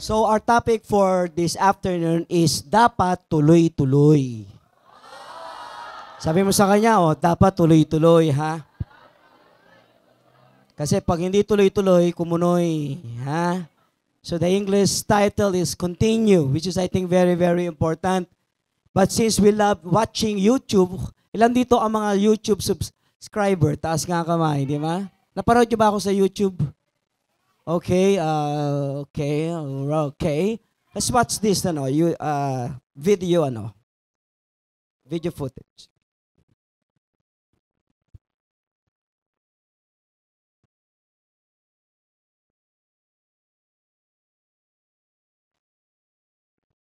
So our topic for this afternoon is dapat tuloy-tuloy. Sabi mo sa kanya, dapat tuloy-tuloy, ha? Kasi pag hindi tuloy-tuloy, kumunoy, ha? So the English title is Continue, which is I think very, very important. But since we love watching YouTube, ilan dito ang mga YouTube subscriber? Taas nga kamay, di ba? Napanood nyo ba ako sa YouTube? Okay, okay. Let's watch this, video footage.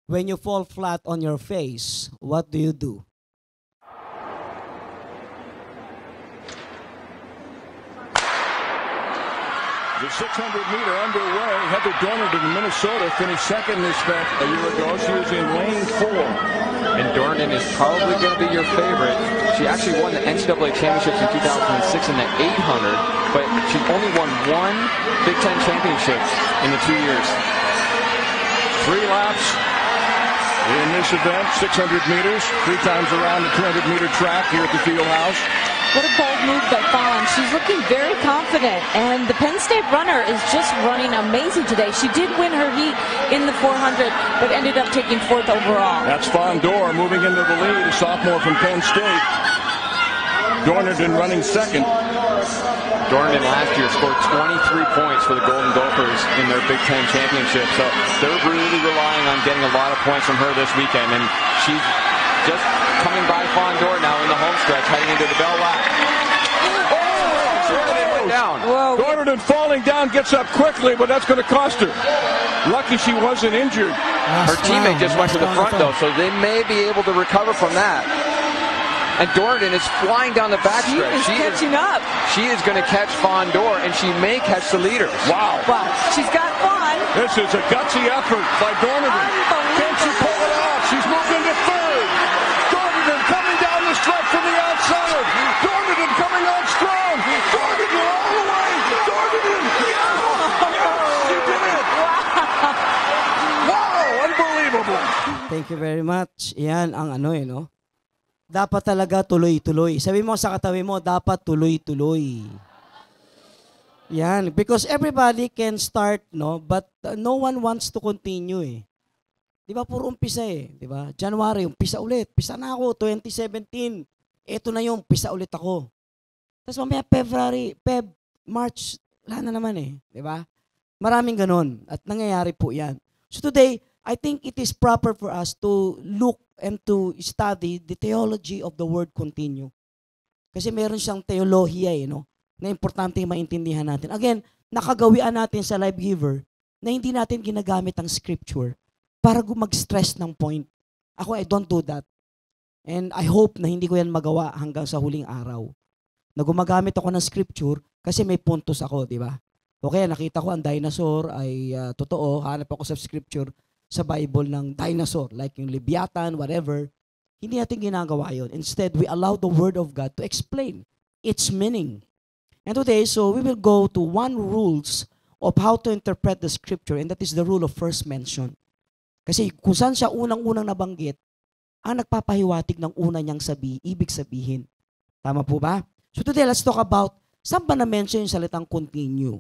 When you fall flat on your face, what do you do? The 600-meter underway. Heather Dorniden in Minnesota finished second this event a year ago. She was in lane 4. And Dorniden is probably going to be your favorite. She actually won the NCAA championships in 2006 in the 800, but she only won one Big Ten championships in the 2 years. 3 laps in this event, 600 meters, 3 times around the 200-meter track here at the field house. What a bold move by Fawn. She's looking very confident, and the Penn State runner is just running amazing today. She did win her heat in the 400, but ended up taking 4th overall. That's Fawn Dorr moving into the lead, a sophomore from Penn State. Dorniden running second. Dorniden last year scored 23 points for the Golden Gophers in their Big Ten championship, so they're really relying on getting a lot of points from her this weekend, and she's just coming by Fawn Dorr now in the home stretch, heading into the bell lap. Dorniden went down. Dorniden falling down, gets up quickly, but that's going to cost her. Lucky she wasn't injured. Her teammate just went to the front, though, so they may be able to recover from that. And Dorniden is flying down the backstretch. She is catching up. She is going to catch Fawn Dorr, and she may catch the leaders. Wow. Wow. She's got Fawn. This is a gutsy effort by Dorniden. Can she pull it off? She's moved into third. Dorniden coming down the stretch from the outside. Dorniden coming on strong. Dorniden all the way. Dorniden. She did it. Wow. Unbelievable. Thank you very much. Yan ang Dapat talaga tuloy-tuloy. Sabi mo sa katabi mo, dapat tuloy-tuloy. Yan. Because everybody can start, but no one wants to continue eh. Di ba, puro umpisa eh. Di ba? January, umpisa ulit. Umpisa na ako, 2017. Eto na yung, umpisa ulit ako. Tapos mamaya March, wala na naman eh. Di ba? Maraming ganun. At nangyayari po yan. So today, I think it is proper for us to look and to study the theology of the word continue. Kasi meron siyang teolohiya na importante maintindihan natin. Again, nakagawian natin sa Life Giver na hindi natin ginagamit ang scripture para mag-stress ng point. Ako, I don't do that. And I hope na hindi ko yan magawa hanggang sa huling araw. Na gumagamit ako ng scripture kasi may puntos ako, di ba? Okay, nakita ko ang dinosaur ay totoo. Hanap ako sa scripture sa Bible ng dinosaur, like yung Leviathan, whatever. Hindi natin ginagawa yun. Instead, we allow the Word of God to explain its meaning. And today, so we will go to one rules of how to interpret the scripture, and that is the rule of first mention. Kasi kung saan siya unang-unang nabanggit, ang nagpapahiwatig ng una niyang ibig sabihin. Tama po ba? So today, let's talk about saan ba na-mention yung salitang continue.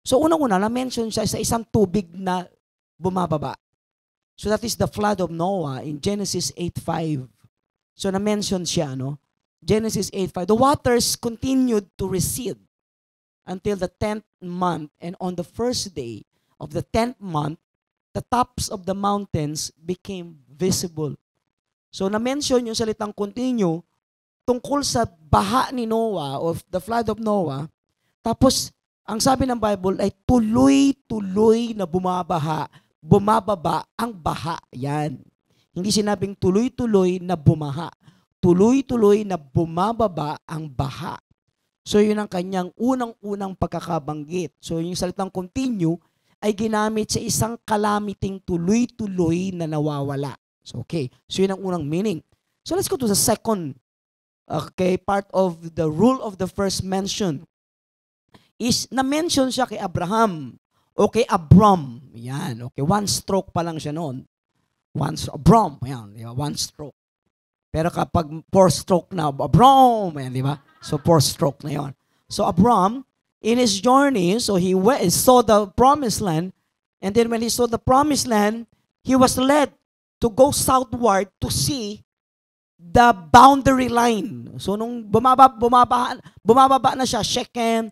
So unang-una, na-mention siya sa isang tubig na bumababa. So that is the flood of Noah in Genesis 8:5. So na-mention siya, Genesis 8:5. The waters continued to recede until the 10th month, and on the first day of the 10th month, the tops of the mountains became visible. So na-mention yung salitang continue tungkol sa baha ni Noah, of the flood of Noah. Tapos, ang sabi ng Bible ay tuloy-tuloy na bumababa ang baha. Yan. Hindi sinabing tuloy-tuloy na bumaha. Tuloy-tuloy na bumababa ang baha. So yun ang kanyang unang-unang pagkakabanggit. So yung salitang continue ay ginamit sa isang calamiting tuloy-tuloy na nawawala. So okay. So yun ang unang meaning. So let's go to the second part of the rule of the first mention. Is na-mention siya kay Abraham Okay, Abram. Yan, okay. One stroke pa lang siya noon. Abram. Yan, di ba? One stroke. Pero kapag 4 stroke na, Abram. Yan, di ba? So 4 stroke na yon. So Abram, in his journey, so he saw the promised land. And then when he saw the promised land, he was led to go southward to see the boundary line. So nung bumababa na siya, Shechem,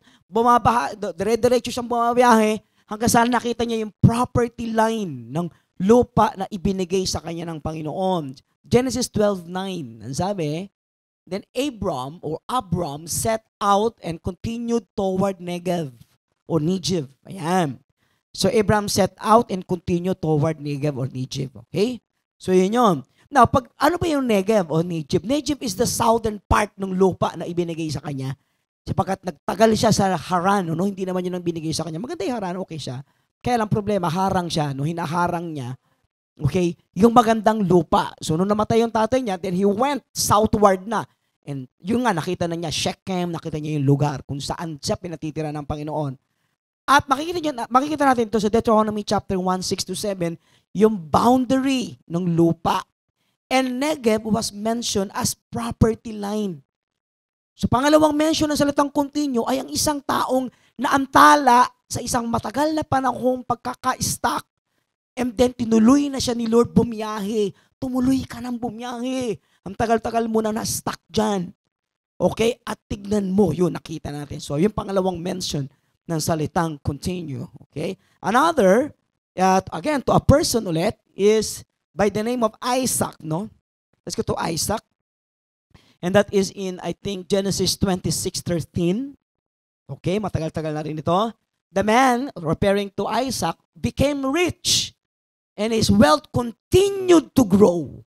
dire-diretso siyang bumabiyahe, hanggang saan nakita niya yung property line ng lupa na ibinigay sa kanya ng Panginoon. Genesis 12:9, ang sabi, then Abram set out and continued toward Negev or Negev. Ayan. So Abram set out and continued toward Negev or Negev. Okay? So yun yun. Now, ano ba yung Negev o Negev? Negev is the southern part ng lupa na ibinigay sa kanya. Sapagkat nagtagal siya sa Haran, no? Hindi naman yun ang binigay sa kanya. Maganda yung Haran, okay siya. Kaya lang problema, harang siya, no? Hinaharang niya, okay, yung magandang lupa. So, nung namatay yung tatay niya, then he went southward na. And yung nga, nakita na niya, Shechem, nakita niya yung lugar kung saan siya pinatitira ng Panginoon. At makikita natin ito sa Deuteronomy chapter 1:6-7, yung boundary ng lupa. And Negev was mentioned as property line. So pangalawang mention ng salitang continue ay ang isang taong naantala sa isang matagal na panahong pagkaka-stuck. And then tinuloy na siya ni Lord bumiyahe. Tumuloy ka ng bumiyahe. Ang tagal-tagal mo na na-stuck dyan. Okay? At tignan mo. Yun, nakita natin. So yung pangalawang mention ng salitang continue. Okay? Another, again, to a person ulit, is by the name of Isaac, no? Let's go to Isaac. And that is in, I think, Genesis 26:13. Okay, matagal-tagal na rin ito. The man, referring to Isaac, became rich and his wealth continued to grow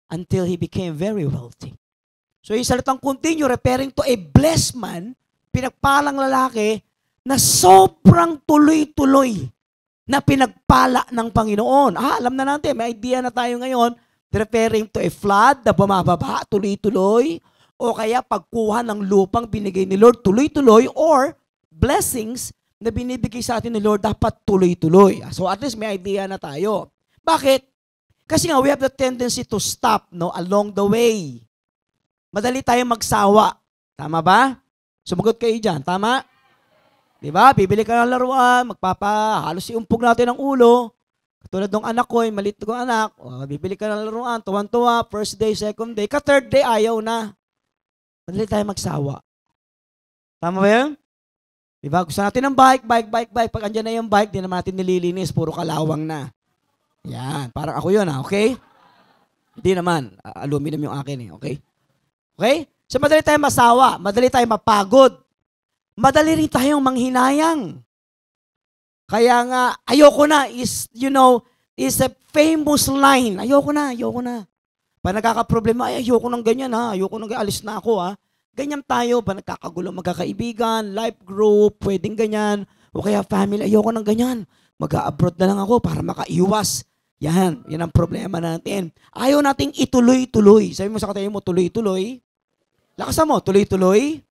until he became very wealthy. So yung salitang continue, referring to a blessed man, pinagpalang lalaki na sobrang tuloy-tuloy na pinagpala ng Panginoon. Alam na natin, may idea na tayo ngayon, referring to a flood na bumababa, tuloy-tuloy, o kaya pagkuha ng lupang binigay ni Lord, tuloy-tuloy, or blessings na binibigay sa atin ni Lord, dapat tuloy-tuloy. So at least may idea na tayo. Bakit? Kasi nga, we have the tendency to stop, no, along the way. Madali tayong magsawa. Tama ba? Sumagot kayo dyan. Tama? Diba? Bibili ka ng laruan, halos iumpog natin ang ulo. Katulad ng anak ko, yung maliit kong anak, bibili ka ng laruan, tuwan-tuwa, first day, second day, third day, ayaw na. Madali tayo magsawa. Tama ba yun? Diba? Gusto natin ng bike. Pag andyan na yung bike, di naman natin nililinis, puro kalawang na. Yan, parang ako yun, okay? Hindi naman, aluminum yung akin, okay? Okay? So madali tayo masawa, madali tayo mapagod. Madali rin tayong manghinayang. Kaya nga, ayoko na is a famous line. Ayoko na. Pag nagkakaproblema, ayoko ng ganyan ayoko nang alis na ako Ganyan tayo, pag nagkakagulo magkakaibigan, life group, pwedeng ganyan, o kaya family, ayoko ng ganyan. Mag-a-abroad na lang ako para makaiwas. Yan ang problema natin. Ayaw nating ituloy-tuloy. Sabi mo sa katayo mo, tuloy-tuloy. Lakasan mo, tuloy-tuloy.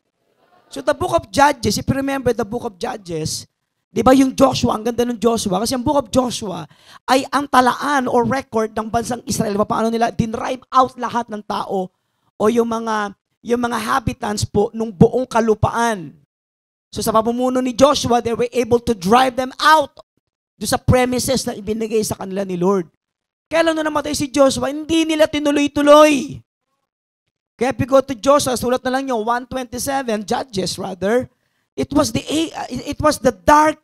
So the book of Judges, if you remember the book of Judges, di ba yung Joshua, ang ganda ng Joshua, kasi ang book of Joshua ay ang talaan o record ng bansang Israel. Paano nila dinrive out lahat ng tao o yung mga habitants po nung buong kalupaan. So sa pamumuno ni Joshua, they were able to drive them out do sa premises na ibinigay sa kanila ni Lord. Kaya lang nung namatay si Joshua, hindi nila tinuloy-tuloy. Kaya if you go to Joshua, sulat na lang nyo, 1:27, Judges rather, it was the dark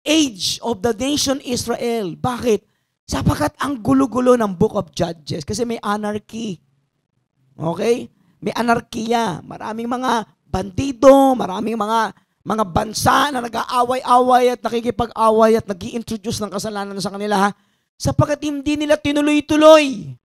age of the nation Israel. Bakit? Sapagkat ang gulo-gulo ng book of Judges kasi may anarchy. Okay? May anarkiya. Maraming mga bandido, maraming mga bansa na nag-aaway-away at nakikipag-away at nag-i-introduce ng kasalanan sa kanila sapagkat hindi nila tinuloy-tuloy.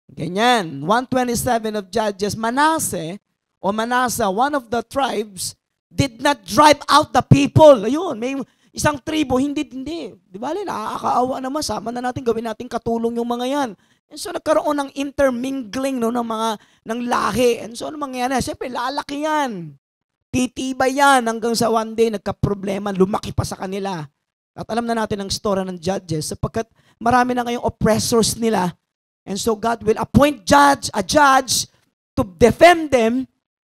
Ganyan. 1:27 of Judges, Manasseh, one of the tribes, did not drive out the people. Ayun, may isang tribo, hindi. Di ba, nakakaawa naman, sama na natin, gawin natin katulong yung mga yan. And so, nagkaroon ng intermingling ng lahi. And so, ano mangyayari? Siyempre, lalaki yan. Titibay yan hanggang sa one day, nagka-problema, lumaki pa sa kanila. At alam na natin ang story ng judges sapagkat marami na ngayong oppressors nila. And so God will appoint a judge to defend them.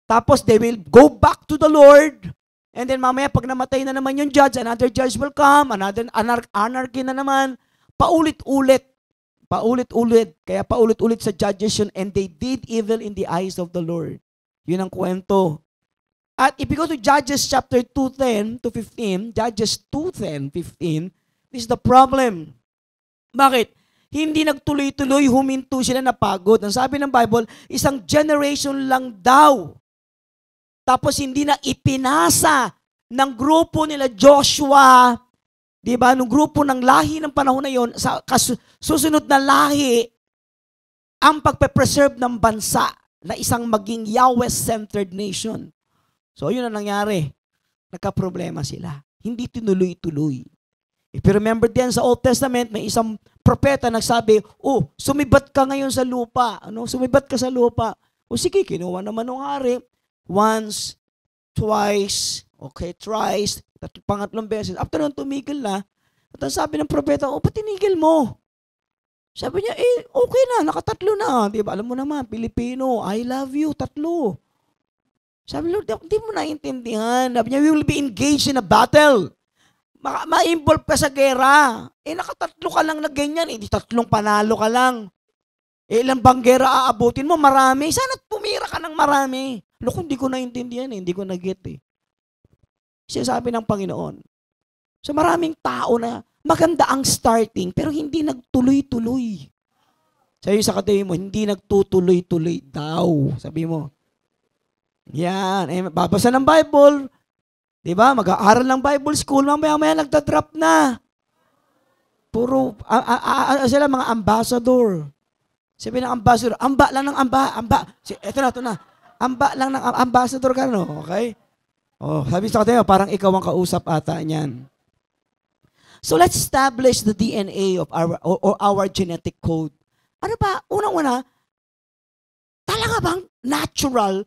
Tapos they will go back to the Lord. And then mamaya pag namatay na naman yung judge, another judge will come, another anarchy na naman. Paulit-ulit. Paulit-ulit. Kaya paulit-ulit sa judges yun. And they did evil in the eyes of the Lord. Yun ang kwento. At if you go to Judges chapter 2:10 to 15, Judges 2:10, 15, this is the problem. Bakit? Hindi nagtuloy-tuloy, huminto sila, napagod. Ang sabi ng Bible, isang generation lang daw. Tapos hindi na ipinasa ng grupo nila Joshua, di ba? Nung grupo ng lahi ng panahon na yon, sa susunod na lahi, ang pagpe-preserve ng bansa na isang maging Yahweh-centered nation. So, yun ang nangyari. Nagka-problema sila. Hindi tinuloy-tuloy. If you remember din sa Old Testament, may isang propeta nagsabi, sumibat ka ngayon sa lupa. Sumibat ka sa lupa. Sige, kinuha naman ng hari. Once, twice, thrice, pangatlong beses. After nun, tumigil na. At ang sabi ng propeta, ba't tinigil mo? Sabi niya, okay na, nakatatlo na. Diba? Alam mo naman, Pilipino, I love you, tatlo. Sabi Lord, hindi mo naintindihan. Sabi niya, we will be engaged in a battle. Ma-involve ka sa gera. Nakatatlo ka lang na ganyan. Di tatlong panalo ka lang. Ilang bang gera aabutin mo? Marami. Sana pumira ka ng marami. Kung hindi ko naintindihan, hindi ko na-get Sinasabi ng Panginoon. So maraming tao na maganda ang starting, pero hindi nagtuloy-tuloy. Sabi sa katabi mo, hindi nagtutuloy-tuloy daw. Sabi mo, yan, babasa ng Bible, di ba? Mag-aaral ng Bible school, mamaya nagda-drop na. Puro, sila mga ambassador. Sabi ng ambassador, amba lang ng amba. Ito na. Amba lang ng ambassador ka, no? Okay? Sabi sa katabi mo, parang ikaw ang kausap ata niyan. So let's establish the DNA of our genetic code. Ano ba? Unang-una, talaga bang natural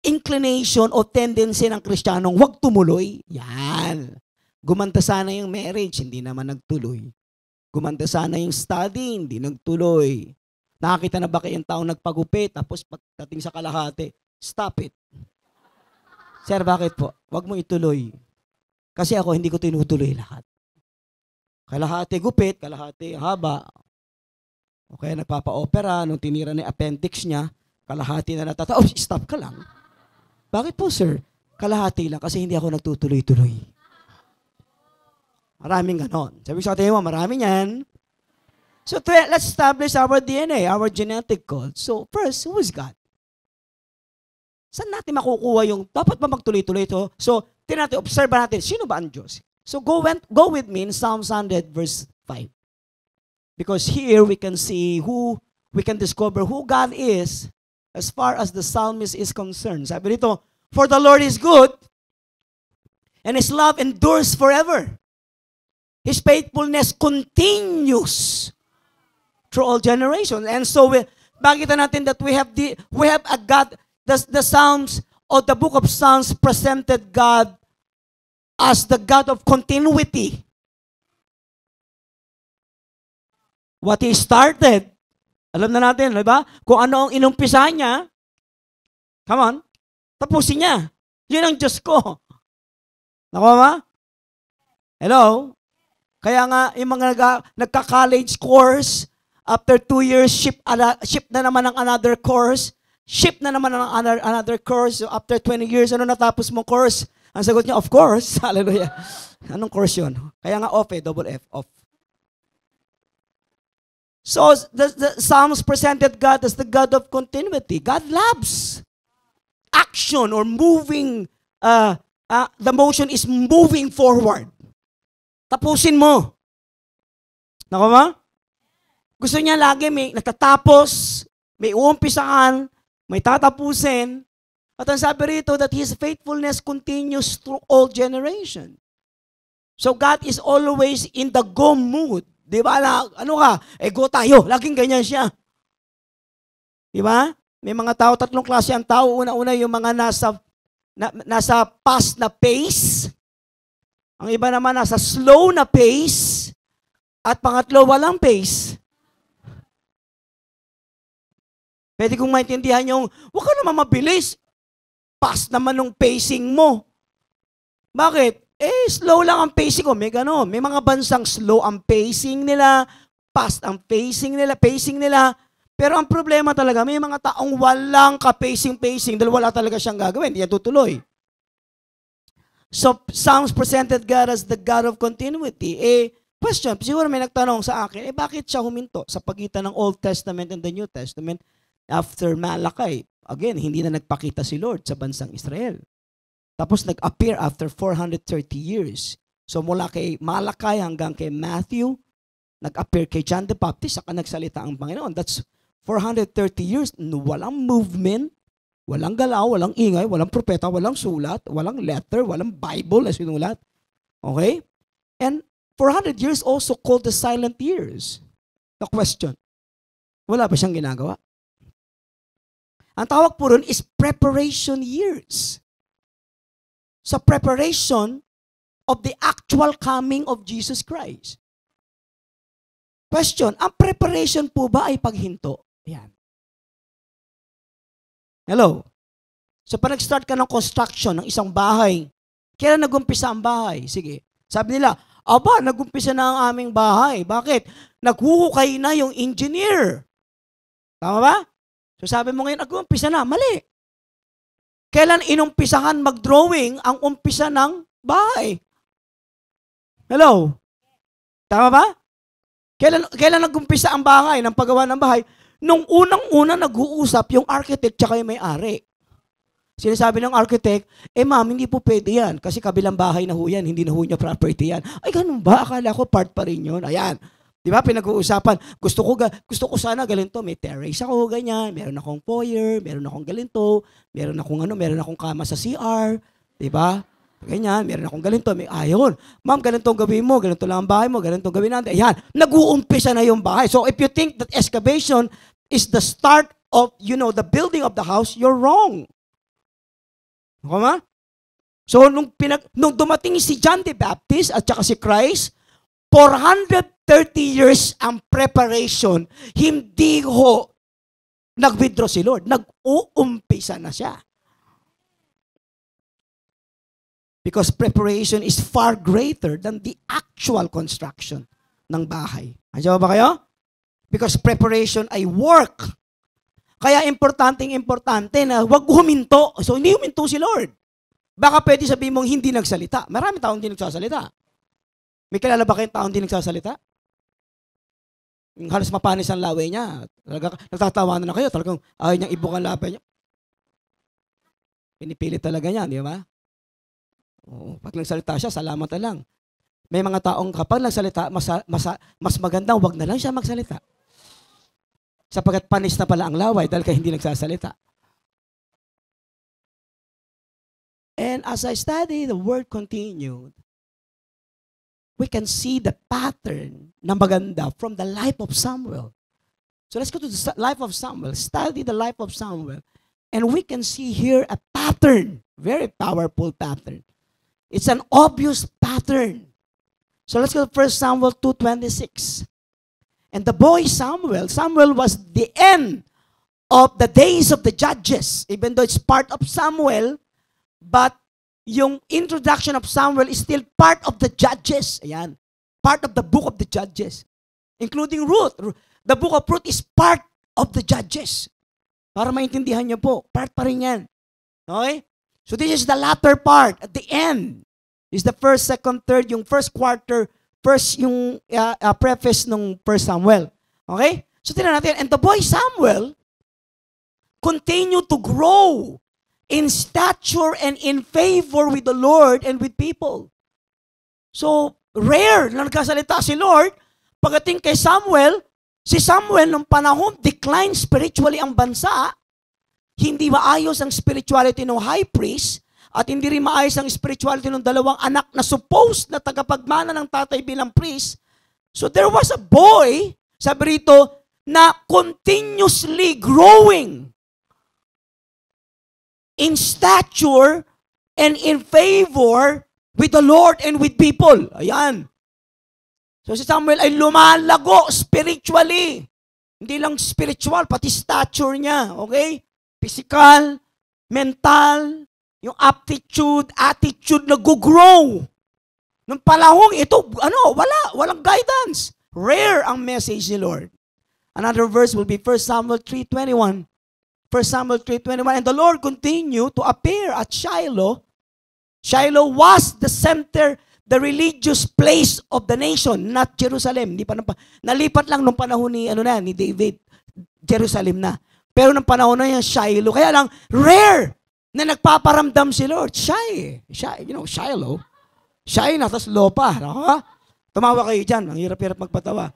inclination o tendency ng Kristiyanong huwag tumuloy? Yan. Gumanda sana yung marriage, hindi naman nagtuloy. Gumanda sana yung study, hindi nagtuloy. Nakakita na ba kayong taong nagpagupit, tapos pagdating sa kalahati, stop it. Sir, bakit po? Huwag mo ituloy. Kasi ako, hindi ko tinutuloy lahat. Kalahati gupit, kalahati haba. O kaya nagpapa-opera, nung tinira na yung appendix niya, kalahati na natatawa. Stop ka lang. Bakit po, sir? Kalahati lang kasi hindi ako nagtutuloy-tuloy. Maraming ganon. Sabi sa atin mo, marami yan. So let's establish our DNA, our genetic code. So first, who is God? Saan natin makukuha yung, dapat ba magtuloy-tuloy ito? So, observe natin, sino ba ang Diyos? So go with me in Psalm 100 verse 5. Because here we can discover who God is as far as the psalmist is concerned. Sabi dito, for the Lord is good, and His love endures forever. His faithfulness continues through all generations. And so, makita natin that we have a God, the Psalms, or the book of Psalms presented God as the God of continuity. What He started, alam na natin, di ba? Kung ano ang inumpisa niya, come on, tapusin niya. Yun ang Diyos ko. Nakuha ba? Hello? Kaya nga, yung mga nagka-college course, after 2 years, ship na naman ang another course, ship na naman ang another course, so after 20 years, ano natapos mong course? Ang sagot niya, of course. Hallelujah. Anong course yun? Kaya nga double F, off. So, the Psalms presented God as the God of continuity. God loves action or moving, the motion is moving forward. Tapusin mo. Nako ba? Gusto niya lagi may natatapos, may uumpisahan, may tatapusin. At ang sabi rito that His faithfulness continues through all generation. So God is always in the go mood. Di ba? Ano ka? Go tayo. Laging ganyan siya. Di ba? May mga tao, tatlong klase ang tao. Una-una yung mga nasa past na pace. Ang iba naman nasa slow na pace. At pangatlo, walang pace. Pwede kong maintindihan yung, huwag ka naman mabilis. Fast naman ng pacing mo. Bakit? Slow lang ang pacing ko. May gano'n. May mga bansang slow ang pacing nila, fast ang pacing nila. Pero ang problema talaga, may mga taong walang ka-pacing dahil wala talaga siyang gagawin. Hindi yan tutuloy. So, Psalms presented God as the God of continuity. Question, siguro may nagtanong sa akin, bakit siya huminto sa pagitan ng Old Testament and the New Testament after Malachi? Again, hindi na nagpakita si Lord sa bansang Israel. Tapos nag-appear after 430 years. So mula kay Malachi hanggang kay Matthew, nag-appear kay John the Baptist, saka nagsalita ang Panginoon. That's 430 years, walang movement, walang galaw, walang ingay, walang propeta, walang sulat, walang letter, walang Bible na sinulat. Okay? And 400 years also called the silent years. The question, wala ba siyang ginagawa? Ang tawag po ron is preparation years. Sa preparation of the actual coming of Jesus Christ. Question, ang preparation po ba ay paghinto? Yan. Hello? So, pag nag-start ka ng construction ng isang bahay, kailan nag-umpisa ang bahay? Sige. Sabi nila, aba, nag-umpisa na ang aming bahay. Bakit? Naghuhukay na yung engineer. Tama ba? So, sabi mo ngayon, nag-umpisa na. Mali. Kailan inumpisahan mag-drawing ang umpisa ng bahay? Hello? Tama ba? Kailan nag-umpisa ang bahay, ng paggawa ng bahay? Nung unang-una nag-uusap yung architect tsaka yung may-ari. Sinasabi ng architect, ma'am, hindi po pwede yan. Kasi kabilang bahay na ho yan, hindi na ho niya property yan. Ay, ganun ba? Akala ko part pa rin yun. Ayan. Di ba? Pinag-uusapan. Gusto ko sana ganito. May terrace ako, ganyan. Meron akong foyer, meron akong ganito. Meron akong kama sa CR. Di ba? Ganyan, meron akong ganito. May ayon. Ma'am, ganitong gawin mo. Ganito lang ang bahay mo. Ganitong gawin natin. Ayan. Nag-uumpisa na yung bahay. So, if you think that excavation is the start of, the building of the house, you're wrong. Okay ma? So, nung dumating si John the Baptist at saka si Christ, 430 years ang preparation, hindi ho nag-withdraw si Lord. Nag-uumpisa na siya. Because preparation is far greater than the actual construction ng bahay. Andiyan ba kayo? Because preparation ay work. Kaya importante na huwag huminto. So, hindi huminto si Lord. Baka pwede sabihin mong hindi nagsalita. Marami taong hindi nagsasalita. May kilala ba kayong taong hindi nagsasalita? Yung halos mapanis ang laway niya. Talaga, nagtatawanan na kayo. Talagang ayaw niyang ibuk ang lapay niya. Pinipilit talaga niya, di ba? Oo, pag nagsalita siya, salamat na lang. May mga taong kapag nagsalita, mas magandang wag na lang siya magsalita. Sapagkat panis na pala ang laway dahil kaya hindi nagsasalita. And as I study, the word continued. We can see the pattern na maganda from the life of Samuel. So let's go to the life of Samuel. Study the life of Samuel. And we can see here a pattern. Very powerful pattern. It's an obvious pattern. So let's go to 1 Samuel 2:26. And the boy Samuel was the end of the days of the judges. Even though it's part of Samuel, but yung introduction of Samuel is still part of the judges. Ayan. Part of the book of the judges. Including Ruth. The book of Ruth is part of the judges. Para maintindihan niyo po, part pa rin yan. Okay? So this is the latter part, at the end. This is the first, second, third, yung first quarter, first yung preface ng 1 Samuel. Okay? So tingnan natin, and the boy Samuel continued to grow in stature and in favor with the Lord and with people. So, rare na nagkasalita si Lord. Pagdating kay Samuel, si Samuel nung panahon, decline spiritually ang bansa. Hindi maayos ang spirituality ng high priest at hindi rin maayos ang spirituality ng dalawang anak na supposed na tagapagmana ng tatay bilang priest. So, there was a boy, sabi rito, na continuously growing in stature and in favor with the Lord and with people. Ayan. So si Samuel ay lumalago spiritually. Hindi lang spiritual, pati stature niya. Okay? Physical, mental, yung aptitude, attitude nag-grow. Nung panahong ito, walang guidance. Rare ang message ni Lord. Another verse will be 1 Samuel 3:21. 1 Samuel 3:21, and the Lord continued to appear at Shiloh. Shiloh was the center, the religious place of the nation, not Jerusalem. Nalipat lang nung panahon ni David, Jerusalem na. Pero nung panahon na yan, Shiloh. Kaya lang, rare na nagpaparamdam si Lord. Shiloh. Shy na, tapos lopa. Tumawa kayo dyan. Ang hirap-hirap magpatawa.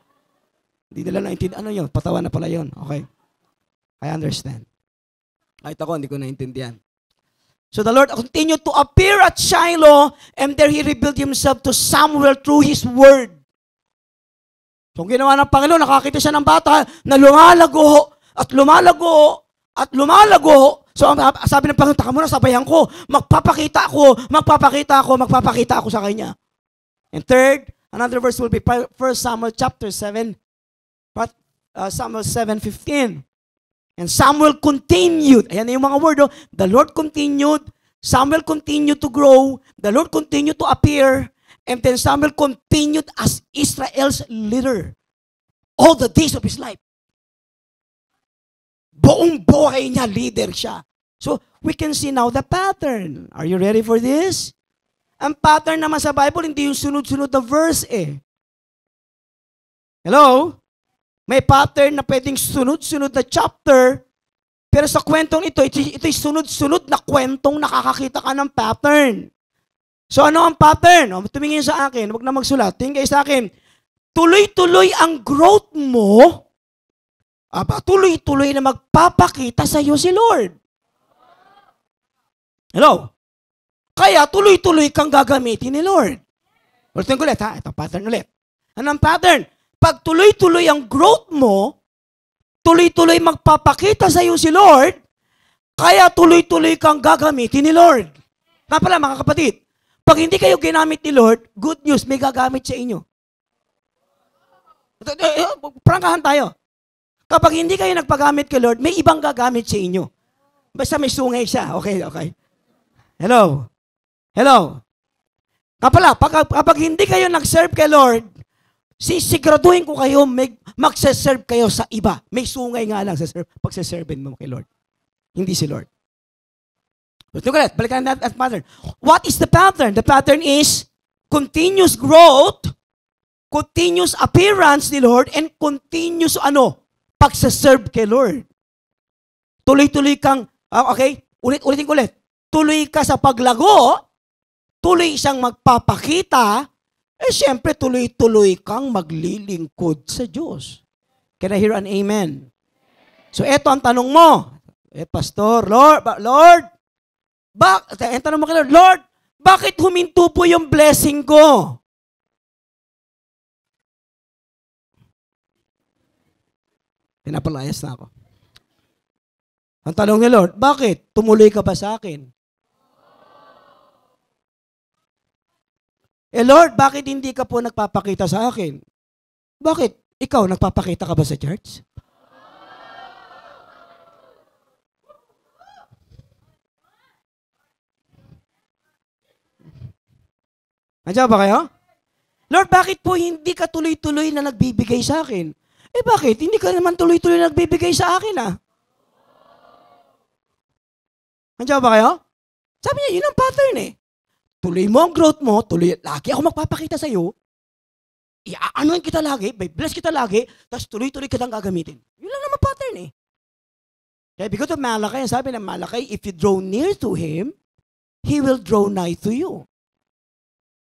Hindi nila naintindihan. Ano yun? Patawa na pala yun. Okay. I understand. Kahit ako, hindi ko naintindihan. So the Lord continued to appear at Shiloh, and there He revealed Himself to Samuel through His word. So ang ginawa ng Panginoon, nakakita siya ng bata na lumalago at lumalago at lumalago. So sabi ng Panginoon, taka muna, sabayan ko. Magpapakita ako sa kanya. And third, another verse will be 1 Samuel chapter 7. Samuel 7:15. And Samuel continued. Ayan yung mga word. The Lord continued. Samuel continued to grow. The Lord continued to appear. And then Samuel continued as Israel's leader all the days of his life. Buong buhay niya, leader siya. So, we can see now the pattern. Are you ready for this? Ang pattern naman sa Bible, hindi yung sunod-sunod na verse eh. Hello? May pattern na pwedeng sunod-sunod na chapter, pero sa kwentong ito'y sunod-sunod na kwentong nakakakita ka ng pattern. So ano ang pattern? Tumingin sa akin, huwag na magsulat. Tingin kayo sa akin, tuloy-tuloy ang growth mo, tuloy-tuloy na magpapakita sa iyo si Lord. Hello? Kaya tuloy-tuloy kang gagamitin ni Lord. Ulitin ko ulit ha, ito pattern ulit. Ano ang pattern? Pag tuloy-tuloy ang growth mo, tuloy-tuloy magpapakita sa iyo si Lord, kaya tuloy-tuloy kang gagamitin ni Lord. Kaya pala mga kapatid, pag hindi kayo ginamit ni Lord, good news, may gagamit sa inyo. Prangkahan tayo. Kapag hindi kayo nagpagamit kay Lord, may ibang gagamit sa inyo. Basta may sungay siya. Okay. Hello? Kapala, kapag hindi kayo nag-serve kay Lord, siguraduhin ko kayo, magse-serve kayo sa iba. May sungay nga lang sa pagse-serve mo kay Lord. Hindi si Lord. Look at it. Balikan natin at pattern. What is the pattern? The pattern is continuous growth, continuous appearance ni Lord, and continuous pagse-serve kay Lord. Tuloy-tuloy kang, ulitin ko ulit. Tuloy ka sa paglago, tuloy siyang magpapakita, siyempre tuloy-tuloy kang maglilingkod sa Diyos. Can I hear an amen? So eto ang tanong mo. Pastor, Lord, ang tanong mo kay Lord, bakit huminto po yung blessing ko? Pinapalayas na ako. Ang tanong ni Lord, bakit? Tumuloy ka ba sa akin? Lord, bakit hindi ka po nagpapakita sa akin? Bakit? Ikaw, nagpapakita ka ba sa church? Nandiyan ba kayo? Lord, bakit po hindi ka tuloy-tuloy na nagbibigay sa akin? Bakit? Hindi ka naman tuloy-tuloy na nagbibigay sa akin Nandiyan ba kayo? Sabi niya, yun ang pattern Tuloy mo ang growth mo, lagi ako magpapakita sa iyo. Iaanoin kita lagi, may bless kita lagi, tapos tuloy-tuloy kitang gagamitin. Yun lang naman pattern Kaya because of Malakay, sabi ng Malakay, if you draw near to Him, He will draw nigh to you.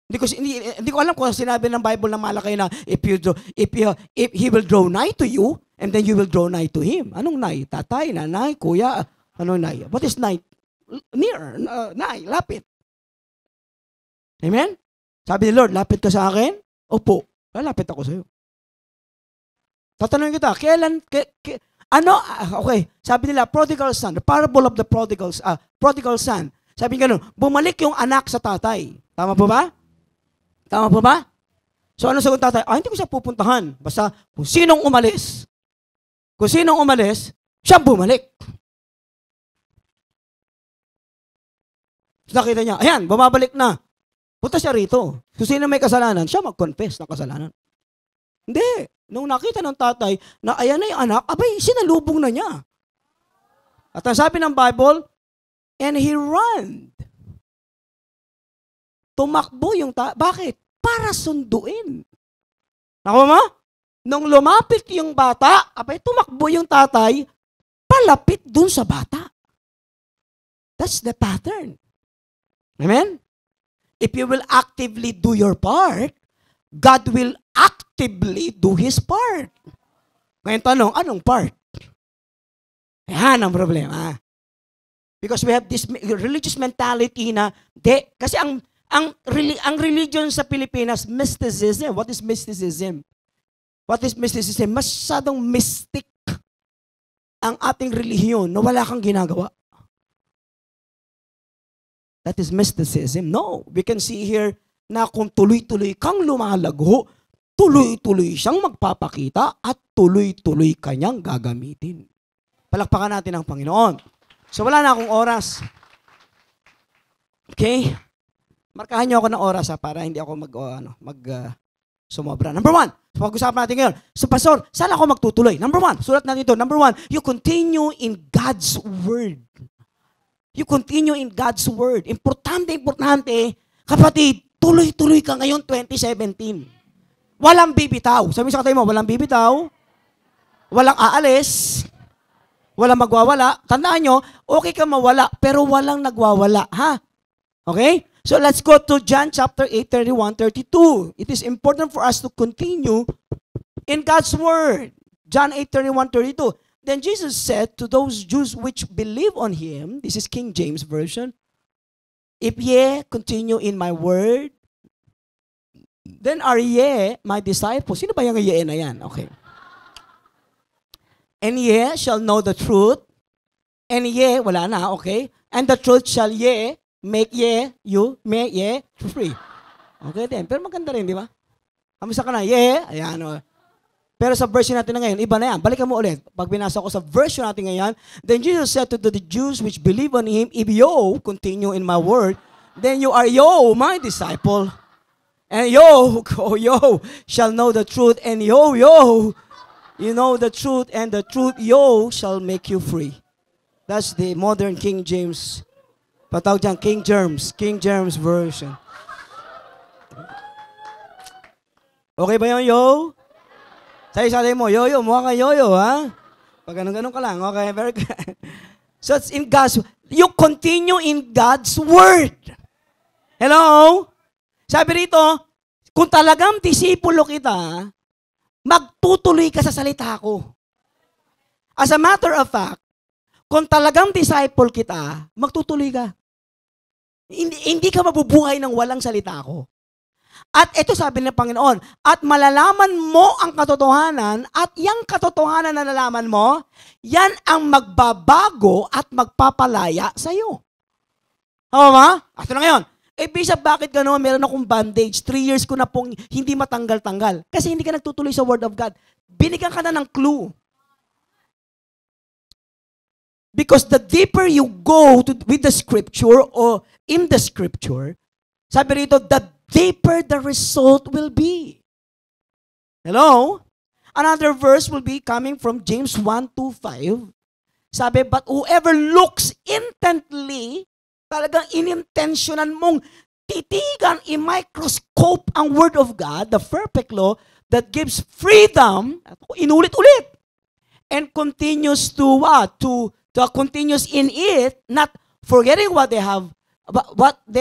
Hindi ko alam kung sinabi ng Bible ng Malakay na if He will draw nigh to you, and then you will draw nigh to Him. Anong nigh? Tatay, nanay, kuya, anong nigh? What is nigh? Near, nigh, lapit. Amen? Sabi ni Lord, lapit ka sa akin? Opo. Lapit ako sa iyo. Tatanungin kita, okay. Sabi nila, prodigal son, the parable of the prodigal son. Sabi nga bumalik yung anak sa tatay. Tama po ba? Tama po ba? So ano sagot tatay? Hindi ko siya pupuntahan. Basta kung sinong umalis, siya bumalik. So, nakita niya, ayan, bumabalik na. Punta siya rito. Kung sino may kasalanan, siya mag-confess ng kasalanan. Hindi. Nung nakita ng tatay na ayan na yung anak, abay, sinalubong na niya. At ang sabi ng Bible, and he ran. Tumakbo yung bakit? Para sunduin. Nakuha mo? Nung lumapit yung bata, abay, tumakbo yung tatay, palapit dun sa bata. That's the pattern. Amen? If you will actively do your part, God will actively do His part. Ngayon tanong, anong part? Yan ang problema. Because we have this religious mentality na, kasi ang religion sa Pilipinas, mysticism. What is mysticism? What is mysticism? Masyadong mystic ang ating relihiyon na wala kang ginagawa. That is mysticism. No, we can see here na kung tuloy-tuloy kang lumalago, tuloy-tuloy siyang magpapakita at tuloy-tuloy kanyang gagamitin. Palakpakan natin ang Panginoon. So wala na akong oras. Okay? Markahan niyo ako ng oras para hindi ako sumobra. Number 1, pag-usapan natin ngayon. So Pastor, saan ako magtutuloy? Number 1, sulat natin ito. Number 1, you continue in God's Word. You continue in God's Word. Importante, kapatid, tuloy-tuloy ka ngayon 2017. Walang bibitaw. Sabi sa katay mo, walang bibitaw, walang aalis, walang magwawala. Tandaan nyo, okay ka mawala, pero walang nagwawala. Ha? Okay? So let's go to John chapter 8, 31, 32. It is important for us to continue in God's Word. John 8, 31, 32. Then Jesus said to those Jews which believe on Him, this is King James Version, if ye continue in my word, then are ye my disciples. Sino ba yung ye na yan? Okay. And ye shall know the truth, and ye, wala na, okay? And the truth shall ye make ye free. Okay din. Pero maganda rin, di ba? Kamusta ka na? Ayan, o. Pero sa version natin na ngayon, iba na yan. Balikan mo ulit. Pag binasa ko sa version natin ngayon, then Jesus said to the Jews which believe on Him, if you continue in my word, then you are my disciple. And yo shall know the truth, and you know the truth, and the truth shall make you free. That's the modern King James. Patawag dyan, King James Version. Okay ba yun, yo? Sabi mo, yo, mukha kang yo, ha? Pag ganun ka lang, okay, very good. So it's in God's, you continue in God's Word. Hello? Sabi rito, kung talagang disipulo kita, magtutuloy ka sa salita ko. As a matter of fact, kung talagang disciple kita, magtutuloy ka. Hindi ka mabubuhay ng walang salita ko. At ito sabi ng Panginoon, at malalaman mo ang katotohanan, at yung katotohanan na nalaman mo, yan ang magbabago at magpapalaya sa iyo. Tama ba? At na ngayon, Bishop, bakit gano'n? Meron akong bandage. 3 years ko na pong hindi matanggal-tanggal. Kasi hindi ka nagtutuloy sa Word of God. Binigyan ka na ng clue. Because the deeper you go with the Scripture or in the Scripture, sabi rito, the deeper the result will be. Hello? Another verse will be coming from James 1:5. Sabi, but whoever looks intently, talagang inintensyonan mong titigan i-microscope ang Word of God, the perfect law that gives freedom, inulit-ulit, and continues to what? To continues in it, not forgetting what they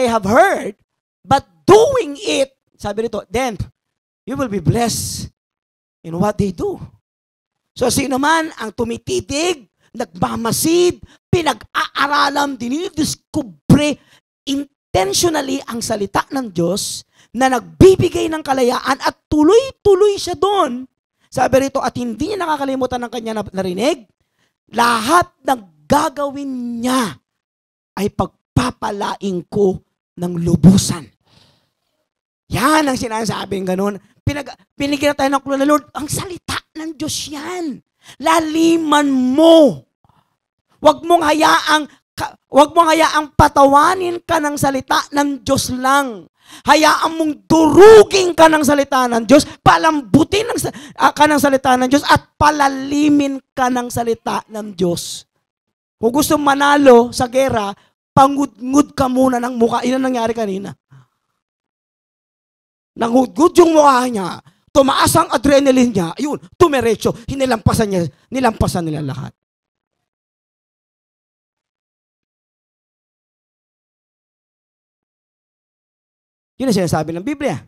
have heard, but doing it, sabi nito, then you will be blessed in what they do. So sino man ang tumititig, nagmamasid, pinag-aaralan, dinidiskubre intentionally ang salita ng Diyos na nagbibigay ng kalayaan at tuloy-tuloy siya doon. Sabi rito, at hindi niya nakakalimutan ng kanya narinig, lahat ng gagawin niya ay pagpapalagay pagpapalain ko ng lubusan. Yan ang sinasabing ganun. Binigyan tayo ng clue na, Lord, ang salita ng Diyos yan. Laliman mo. Huwag mong hayaang patawanin ka ng salita ng Diyos lang. Hayaan mong durugin ka ng salita ng Diyos, palambutin ka ng salita ng Diyos, at palalimin ka ng salita ng Diyos. Kung gusto manalo sa gera, pangudngud ka muna ng mukha. Yun ang nangyari kanina. Nangudgud yung mukha niya, tumaas ang adrenaline niya, ayun, tumiretso, nilampasan nila lahat. Yun ang sinasabi ng Biblia.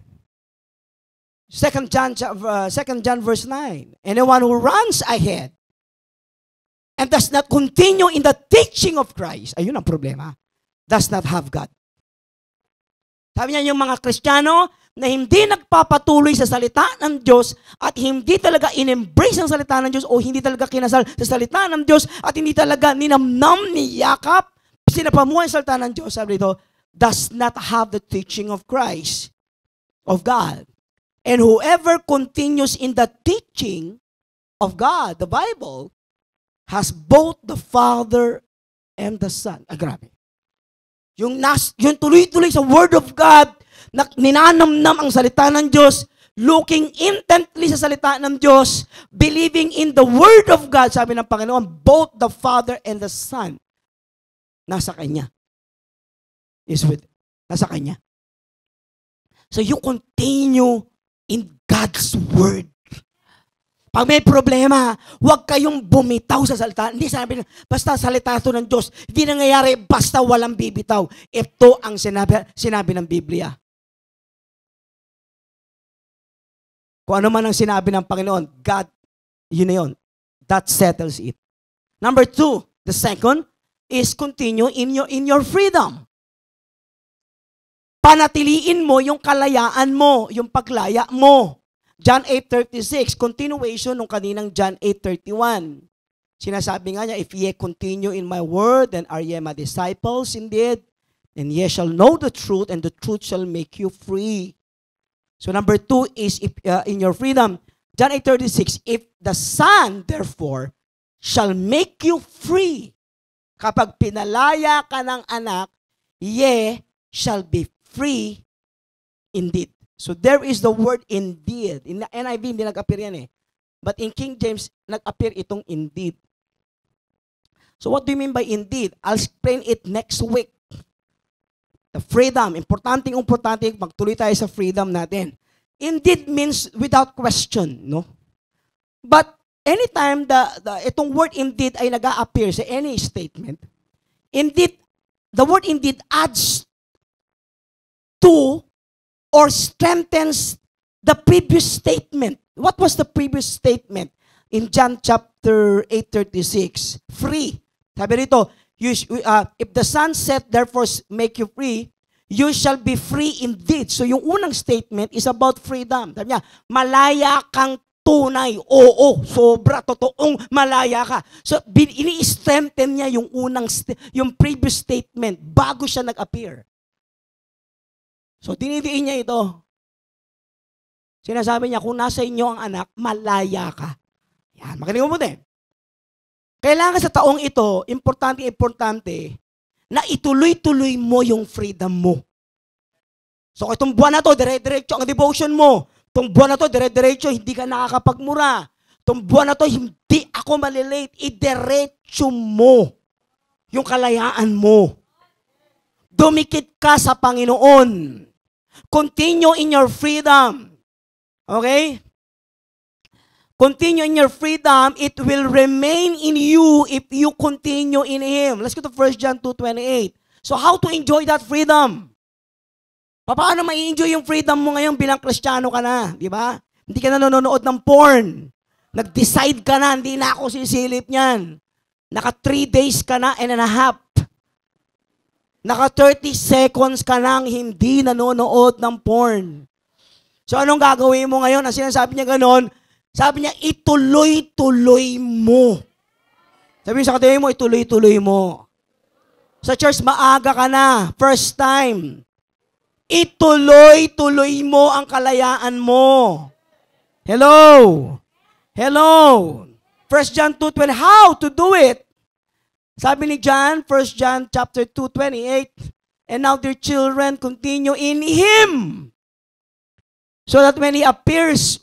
2 John verse 9. Anyone who runs ahead and does not continue in the teaching of Christ, ayun ang problema, does not have God. Sabi niya, yung mga Kristiyano na hindi nagpapatuloy sa salita ng Diyos at hindi talaga in-embrace ang salita ng Diyos o hindi talaga kinasal sa salita ng Diyos at hindi talaga ninamnam, niyakap, sinapamuhay ang salita ng Diyos, sabi dito, does not have the teaching of Christ, of God. And whoever continues in the teaching of God, the Bible, has both the Father and the Son. Grabe. Yung tuloy-tuloy sa Word of God, na ninanamnam ang salita ng Diyos, looking intently sa salita ng Diyos, believing in the Word of God, sabi ng Panginoon, both the Father and the Son, nasa Kanya. Nasa Kanya. So you continue in God's Word. Pag may problema, huwag kayong bumitaw sa salita. Hindi sabi, basta salita ito ng Diyos. Hindi nangyayari, basta walang bibitaw. Ito ang sinabi ng Biblia. Kung ano man ang sinabi ng Panginoon, God, yun na yun. That settles it. Number 2, the second, is continue in your freedom. Panatiliin mo yung kalayaan mo, yung paglaya mo. John 8:36, continuation ng kaninang John 8:31. Sinasabi nga niya, if ye continue in my word, then are ye my disciples indeed, and ye shall know the truth, and the truth shall make you free. So number 2 is in your freedom. John 8:36, if the Son, therefore, shall make you free, kapag pinalaya ka ng anak, ye shall be free indeed. So there is the word indeed. In the NIV, hindi nag-appear yan eh. But in King James, nag-appear itong indeed. So what do you mean by indeed? I'll explain it next week. The freedom. Importante, magtuloy tayo sa freedom natin. Indeed means without question, no? But anytime itong word indeed ay nag-a-appear sa any statement, indeed, the word indeed adds to or strengthens the previous statement. What was the previous statement? In John chapter 8:36, free. Sabi rito, if the Son said, therefore make you free, you shall be free indeed. So yung unang statement is about freedom. Sabi niya, malaya kang tunay. Oo, sobra, totoong malaya ka. So ini-strengthen niya yung previous statement bago siya nag-appear. So, dinidiin niya ito. Sinasabi niya, kung nasa inyo ang anak, malaya ka. Yan, makinig mo din. Kailangan sa taong ito, importante, na ituloy-tuloy mo yung freedom mo. So, itong buwan na to, dire-diretso ang devotion mo. Itong buwan na to, dire-diretso, hindi ka nakakapagmura. Itong buwan na to, hindi ako malilate. Idiretso mo yung kalayaan mo. Dumikit ka sa Panginoon. Continue in your freedom. Okay? Continue in your freedom. It will remain in you if you continue in Him. Let's go to 1 John 2:28. So how to enjoy that freedom? Paano ma-enjoy yung freedom mo ngayon bilang Kristiyano ka na? Di ba? Hindi ka na nanonood ng porn. Nag-decide ka na, hindi na ako sisilip niyan. Naka 3 days ka na and a half. Naka 30 seconds ka nang hindi nanonood ng porn. So anong gagawin mo ngayon? Ang sinasabi niya ganon, sabi niya, ituloy-tuloy mo. Sabi sa katabi mo, ituloy-tuloy mo. Sa church, maaga ka na. First time. Ituloy-tuloy mo ang kalayaan mo. Hello? Hello? 1 John 2:20. How to do it? Sabi ni John, 1 John chapter 2:28, and now dear children, continue in Him, so that when He appears,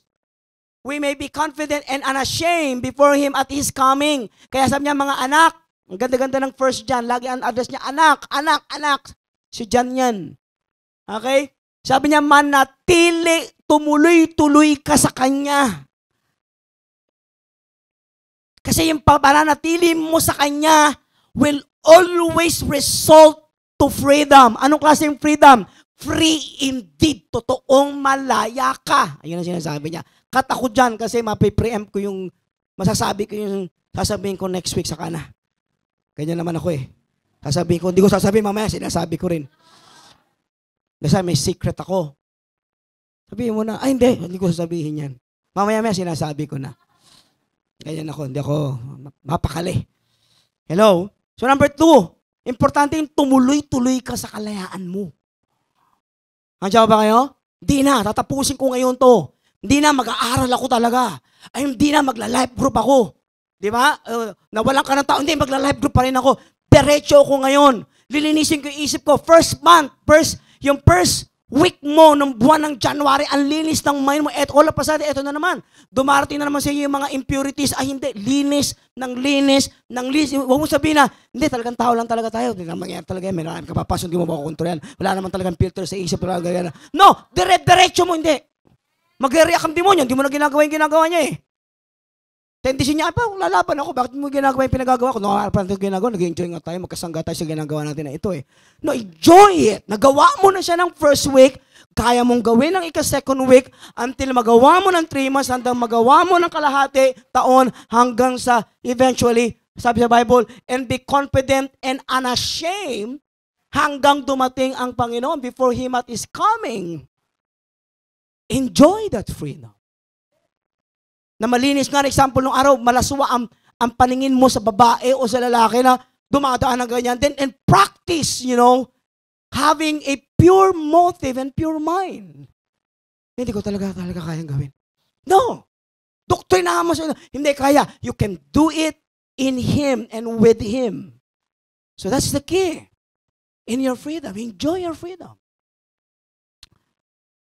we may be confident and unashamed before Him at His coming. Kaya sabi niya, mga anak, ang ganda-ganda ng 1 John, lagi ang address niya, anak, anak, anak. Si John yan. Okay? Sabi niya, manatili, tumuloy-tuloy ka sa Kanya. Kasi yung pananatili mo sa Kanya will always result to freedom. Anong klaseng freedom? Free indeed. Totoong malaya ka. Ayun ang sinasabi niya. Cut ako dyan kasi mapipreempt ko yung masasabi ko yung sasabihin ko next week sa kana. Ganyan naman ako eh. Sasabihin ko, hindi ko sasabihin mamaya, sinasabi ko rin. Kasi may secret ako. Sabihin mo na, ay hindi ko sasabihin yan. Mamaya sinasabi ko na. Ganyan ako, hindi ako mapakali. Hello? So number 2, importante yung tumuloy-tuloy ka sa kalayaan mo. Andiyan ba kayo? Hindi na, tatapusin ko ngayon to. Hindi na, mag-aaral ako talaga. Ay, hindi na, magla-life group ako. Di ba? Nawalan ka ng tao, hindi, magla-life group pa rin ako. Diretso ako ngayon. Lilinisin ko yung isip ko. First week mo ng buwan ng January, ang linis ng mind mo. At all of a sudden, eto na naman. Dumarating na naman sa iyo yung mga impurities. Ay, hindi. Linis. Huwag mo sabihin na, hindi, talagang tao lang talaga tayo. Hindi na mangyayari talaga. May naman kapapasok, hindi mo makukontrol yan. Wala naman talagang filter sa isip. No! Diretso mo, hindi. Magre-react ang demonyo. Hindi mo na ginagawa yung ginagawa niya eh. Tendency niya, lalaban ako. Bakit mo ginagawa yung pinagagawa ko? Nag-enjoy nga tayo. Magkasangga tayo sa ginagawa natin na ito eh. No, enjoy it. Nagawa mo na siya ng first week. Kaya mong gawin ng second week until magawa mo ng 3 months, hanggang magawa mo ng kalahati taon, hanggang sa eventually, sabi sa Bible, and be confident and unashamed hanggang dumating ang Panginoon before Him at His coming. Enjoy that freedom. Na malinis nga, example nung araw, malaswa ang paningin mo sa babae o sa lalaki na dumadaan ng ganyan. Then, and practice, having a pure motive and pure mind. Hindi ko talaga kayang gawin. No! Doktrinahan mo siya. Hindi kaya. You can do it in Him and with Him. So that's the key. In your freedom. Enjoy your freedom.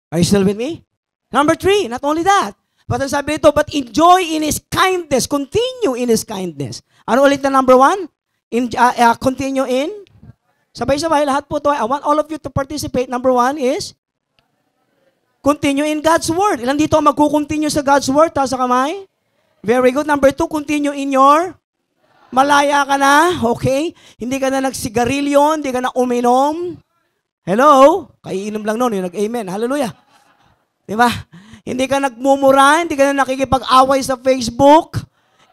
Are you still with me? Number 3, not only that, but ang sabi ito, but enjoy in His kindness. Continue in His kindness. Ano ulit na number 1? Continue in? Sabay-sabay, lahat po ito. I want all of you to participate. Number 1 is? Continue in God's Word. Ilan dito magkukontinue sa God's Word? Taas sa kamay. Very good. Number 2, continue in your? Malaya ka na. Okay. Hindi ka na nagsigarilyo. Hindi ka na uminom. Hello? Kaiinom lang noon. Yung nag-amen. Hallelujah. Diba? Hindi ka nagmumura, hindi ka na nakikipag-away sa Facebook.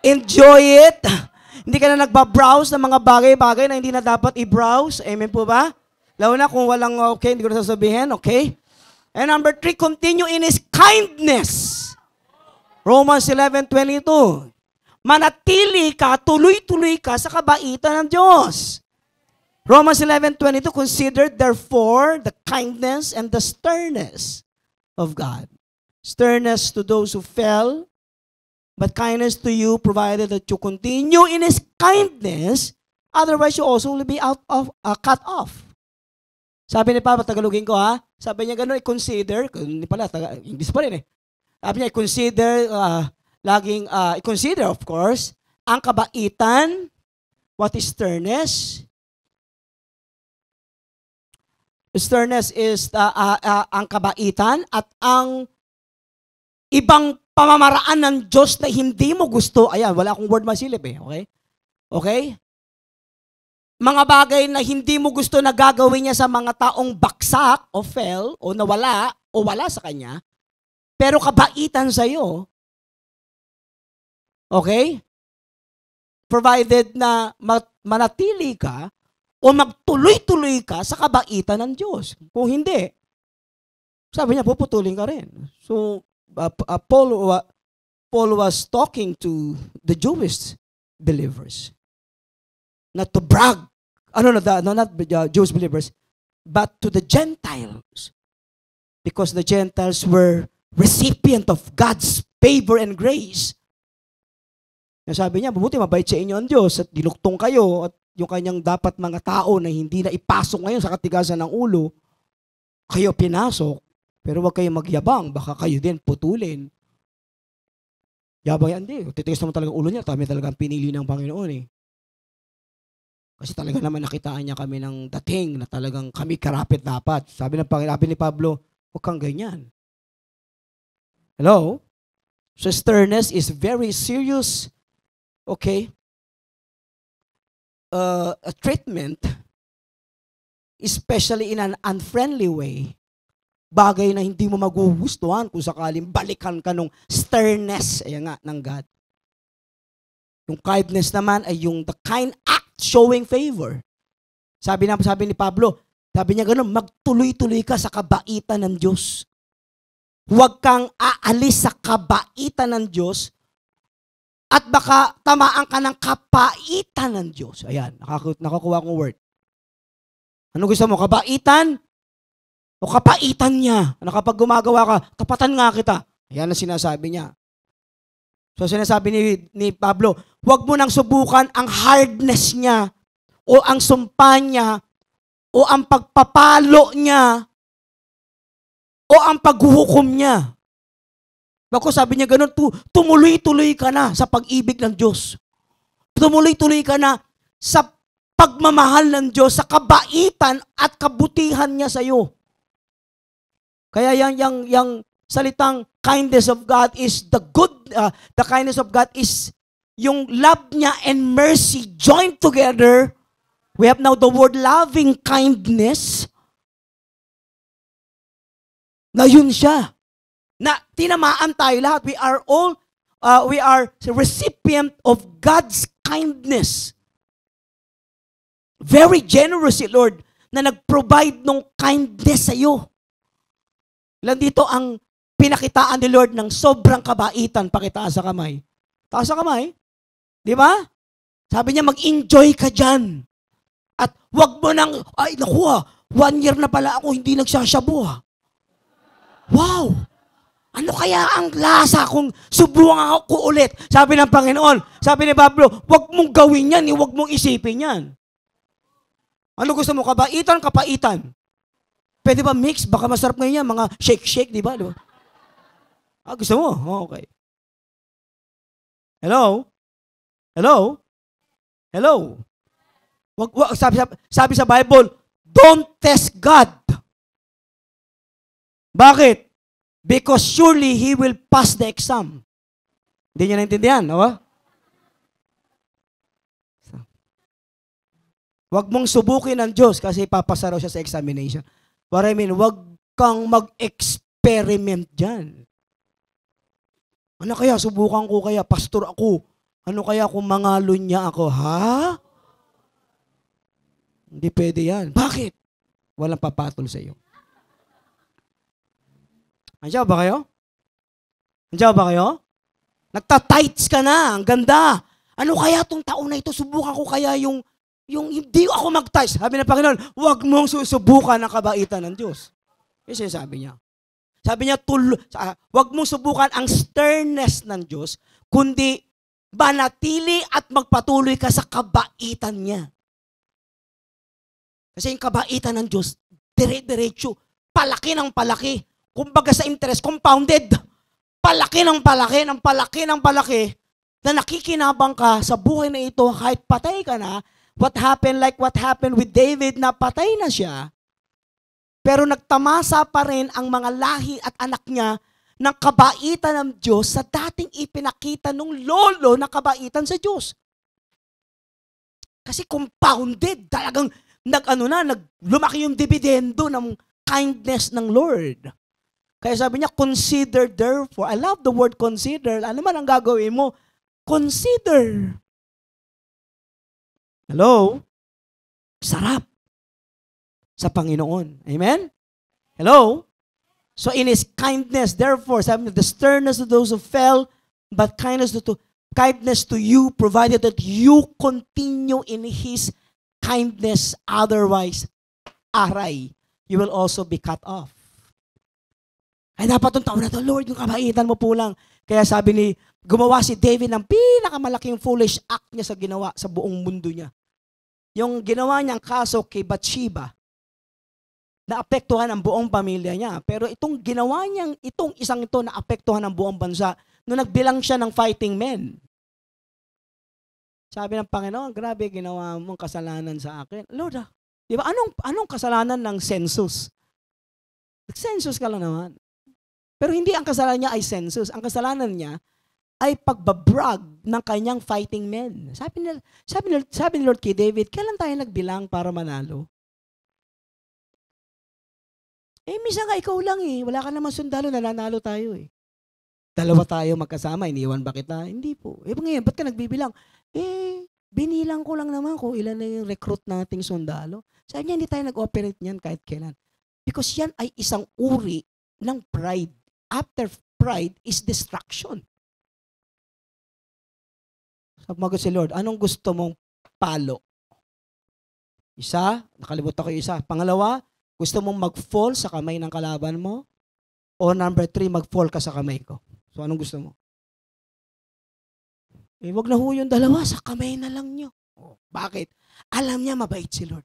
Enjoy it. Hindi ka na nagbabrowse ng mga bagay-bagay na hindi na dapat i-browse. Amen po ba? Lalo na kung walang okay, hindi ko na sasabihin, okay? And number 3, continue in His kindness. Romans 11:22. Manatili ka, tuloy-tuloy ka sa kabaitan ng Diyos. Romans 11:22, consider therefore the kindness and the sternness of God. Sternness to those who fell, but kindness to you, provided that you continue in His kindness, otherwise you also will be cut off. Sabi ni Papa, Tagalogin ko ha, sabi niya gano'n, i-consider, hindi pala, English pa rin eh. Sabi niya, i-consider of course, ang kabaitan, what is sternness? Sternness is ang kabaitan at ang ibang pamamaraan ng Diyos na hindi mo gusto. Ayan, wala akong word masilip eh. Okay? Okay? Mga bagay na hindi mo gusto na gagawin niya sa mga taong baksak o fell o nawala o wala sa kanya, pero kabaitan sa iyo. Okay? Provided na manatili ka o magtuloy-tuloy ka sa kabaitan ng Diyos. Kung hindi, sabi niya, puputulin ka rin. So, Paul was talking to the Jewish believers. Not to brag not Jewish believers, but to the Gentiles. Because the Gentiles were recipient of God's favor and grace. Sabi niya, mabuti mabait sa inyo ang Diyos at diluktong kayo at yung kanyang dapat mga tao na hindi na ipasok ngayon sa katigasan ng ulo, kayo pinasok, pero huwag kayong magyabang, baka kayo din putulin. Yabang yan, hindi. Titigas naman talaga ulo niya, kami talagang pinili ng Panginoon eh. Kasi talaga naman nakitaan niya kami ng dating na talagang kami karapit dapat. Sabi ni Pablo, huwag kang ganyan. Hello? So sternness is very serious, okay, a treatment, especially in an unfriendly way. Bagay na hindi mo magugustuhan kung sakaling balikan ka nung sternness, ayan nga, ng God. Yung kindness naman ay yung the kind act showing favor. Sabi ni Pablo, sabi niya gano'n, magtuloy-tuloy ka sa kabaitan ng Diyos. Huwag kang aalis sa kabaitan ng Diyos at baka tamaan ka ng kapaitan ng Diyos. Ayan, nakakuha kong word. Ano gusto mo, kabaitan? O kapaitan niya? Ano kapag gumagawa ka, tapatan nga kita. Ayan ang sinasabi niya. So sinasabi ni Pablo, huwag mo nang subukan ang hardness niya o ang sumpa niya o ang pagpapalo niya o ang paghuhukom niya. Bako sabi niya ganun, tumuloy-tuloy ka na sa pag-ibig ng Diyos. Tumuloy-tuloy ka na sa pagmamahal ng Diyos, sa kabaitan at kabutihan niya sa iyo. Kaya yung salitang kindness of God is the kindness of God is yung love niya and mercy joined together. We have now the word loving kindness. Na yun siya. Na tinamaan tayo lahat. We are recipient of God's kindness. Very generous si Lord na nag-provide ng kindness sa iyo. Ilan dito ang pinakitaan ni Lord ng sobrang kabaitan, pakitaas sa kamay. Taas sa kamay. Di ba? Sabi niya, mag-enjoy ka dyan. At wag mo nang, ay naku 1 year na pala ako hindi nagsashabu Wow! Ano kaya ang lasa kung subukan ako ulit? Sabi ng Panginoon, sabi ni Pablo, wag mong gawin yan, wag mong isipin yan. Ano gusto mo? Kabaitan, kapaitan. Pwede ba mix? Baka masarap ngayon yan, mga shake-shake, di ba? Gusto mo? Okay. Hello? Hello? Hello? Sabi sa Bible, don't test God. Bakit? Because surely He will pass the exam. Hindi niya naintindihan, no? Huwag mong subukin ng Diyos kasi papasa raw siya sa examination. What I mean, huwag kang mag-experiment dyan. Ano kaya, subukan ko kaya, pastor ako. Ano kaya kung mangalo niya ako, ha? Hindi pwede yan. Bakit? Walang papatol sa iyo. Andiyan ba kayo? Andiyan ba kayo? Nagta-tights ka na. Ang ganda. Ano kaya tong taon na ito? Subukan ko kaya yung hindi ako mag-tights. Sabi ng Panginoon, huwag mong susubukan ang kabaitan ng Diyos. Kasi sabi niya. Sabi niya, huwag mong subukan ang sternness ng Diyos, kundi manatili at magpatuloy ka sa kabaitan niya. Kasi yung kabaitan ng Diyos, dire-diretso, palaki ng palaki. Kumbaga sa interest, compounded. Palaki ng palaki, ng palaki ng palaki, na nakikinabang ka sa buhay na ito kahit patay ka na. What happened with David, na patay na siya, pero nagtamasa pa rin ang mga lahi at anak niya ng kabaitan ng Diyos sa dating ipinakita ng lolo na kabaitan sa Diyos. Kasi compounded, talagang lumaki yung dividendo ng kindness ng Lord. Kaya sabi niya, consider therefore. I love the word consider. Ano man ang gagawin mo? Consider. Hello? Sarap sa Panginoon. Amen? Hello? So in His kindness, therefore, sabi niya, the sternness of those who fell, but kindness to you, provided that you continue in His kindness, otherwise, aray, you will also be cut off. Ay dapat itong taon na to, Lord, yung kabaitan mo po lang. Kaya sabi ni, gumawa si David ng pinakamalaking foolish act niya sa ginawa sa buong mundo niya. Yung ginawa niyang kaso kay Bathsheba, naapektuhan ang buong pamilya niya. Pero itong ginawa niyang, itong isang ito, naapektuhan ang buong bansa nung nagbilang siya ng fighting men. Sabi ng Panginoon, grabe ginawa mong kasalanan sa akin. Lord, di ba, anong kasalanan ng census? Census ka lang naman. Pero hindi ang kasalanan niya ay census. Ang kasalanan niya ay pagbabrag ng kanyang fighting men. Sabi ni Lord kay David, kailan tayo nagbilang para manalo? Minsan nga ikaw lang Wala ka naman sundalo, nananalo tayo Dalawa tayo magkasama, iniwan ba kita? Hindi po. Ngayon, ba't ka nagbibilang? Binilang ko lang naman kung ilan na yung recruit nating sundalo. Sabi niya, hindi tayo nag-operate niyan kahit kailan. Because yan ay isang uri ng pride. After pride is destruction. Sabi si Lord, anong gusto mong palo? Isa, nakalimutan ko yung isa. Pangalawa, gusto mong mag-fall sa kamay ng kalaban mo? O number 3, mag-fall ka sa kamay ko? So, anong gusto mo? Wag na ho yung dalawa, sa kamay na lang nyo. Bakit? Alam niya mabait si Lord.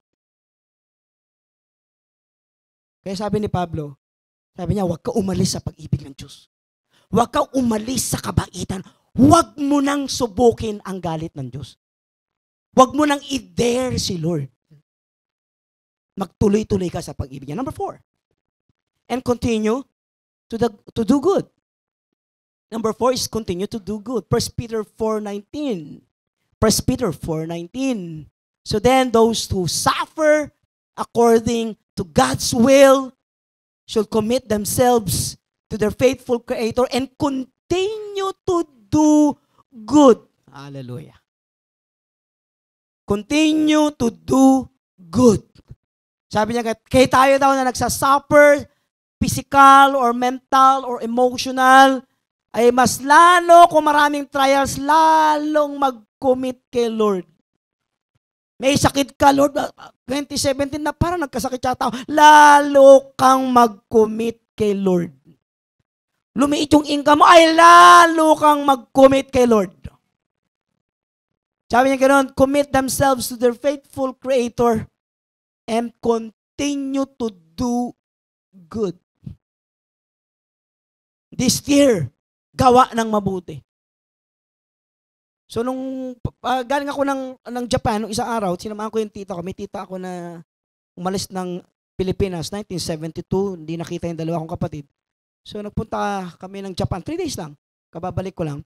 Kaya sabi ni Pablo, sabi niya, huwag ka umalis sa pag-ibig ng Diyos. Huwag ka umalis sa kabaitan. Huwag mo nang subukin ang galit ng Diyos. Huwag mo nang i-dare si Lord. Magtuloy-tuloy ka sa pag-ibig niya. Number 4. And continue to do good. Number 4 is continue to do good. 1 Peter 4:19. 1 Peter 4:19. So then those who suffer according to God's will should commit themselves to their faithful Creator and continue to do good. Hallelujah. Continue to do good. Sabi niya, kaya tayo daw na nagsasuffer, physical or mental or emotional, ay mas lalo kung maraming trials, lalong mag-commit kay Lord. May sakit ka, Lord, 2017 na parang nagkasakit yata, lalo kang mag-commit kay Lord. Lumiit yung income mo, ay lalo kang mag-commit kay Lord. Sabi niya ganoon, commit themselves to their faithful Creator and continue to do good. This year, gawa ng mabuti. So nung galing ako ng Japan nung isang araw, sinamahan ko yung tita ko. May tita ako na umalis ng Pilipinas 1972, hindi nakita yung dalawa kong kapatid. So nagpunta kami ng Japan, 3 days lang. Kababalik ko lang.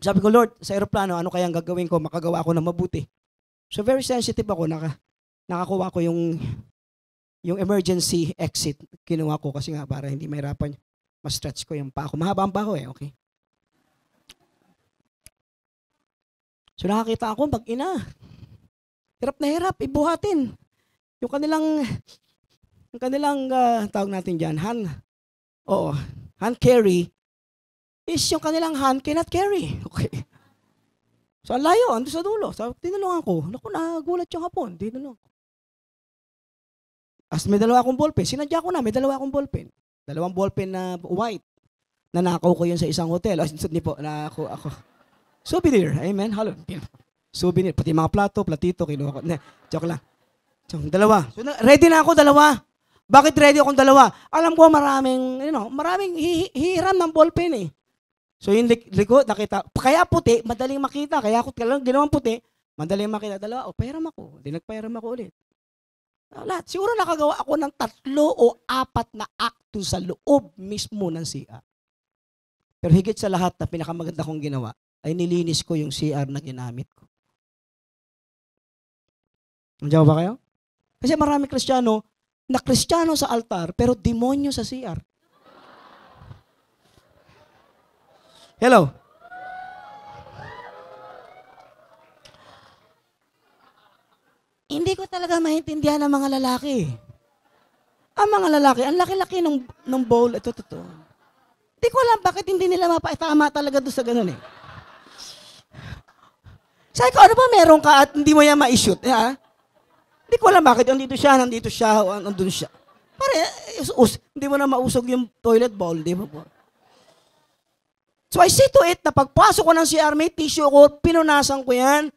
Sabi ko, Lord, sa aeroplano, ano kayang gagawin ko? Makagawa ako ng mabuti. So very sensitive ako, nakakuha ko yung emergency exit. Kinuha ko kasi nga para hindi mahirapan. Mas-stretch ko yung pako. Mahaba ang pako okay. So nakakita ako, mag-ina. Hirap na hirap, ibuhatin. Yung kanilang tawag natin dyan, hand carry, is yung kanilang hand cannot carry. Okay. So ang layo, ando sa dulo. So tinulungan ko. Naku, nagulat yung hapon. Tinulungan ko. As may dalawa akong ballpen. Sinadya ko na, may dalawa akong ballpen. 2 ballpen na white. Nanakaw ko yun sa isang hotel. Hindi po, nakakuha ako. Souvenir. Amen. Hello. Souvenir. Pati mga platito, kinuha ko. Joke lang. So, 2. So, ready na ako, 2. Bakit ready akong 2? Alam ko maraming hihiram ng ballpen So, yung likod, nakita. Kaya puti, madaling makita. Kaya ako ginawang puti, madaling makita. 2. Pahiram ako. Hindi nagpahiram ako ulit. Lahat. Siguro nakagawa ako ng 3 o 4 na akto sa loob mismo ng CR. Pero higit sa lahat na pinakamaganda kong ginawa, ay nilinis ko yung CR na ginamit ko. Nandiyan ba kayo? Kasi marami Kristiyano, na Kristiyano sa altar, pero demonyo sa CR. Hello? Hindi ko talaga maintindihan ang mga lalaki. Ang mga lalaki, ang laki-laki ng bowl, ito. Hindi ko alam bakit hindi nila mapaitama talaga doon sa ganun Sabi ko, ano ba meron ka at hindi mo yan ma-shoot? Ha? Hindi ko alam bakit. Nandito siya, nandun siya. Pare, hindi mo na mausog yung toilet bowl, di ba po? So I see to it na pagpasok ko ng CR, may tissue ko, pinunasan ko yan,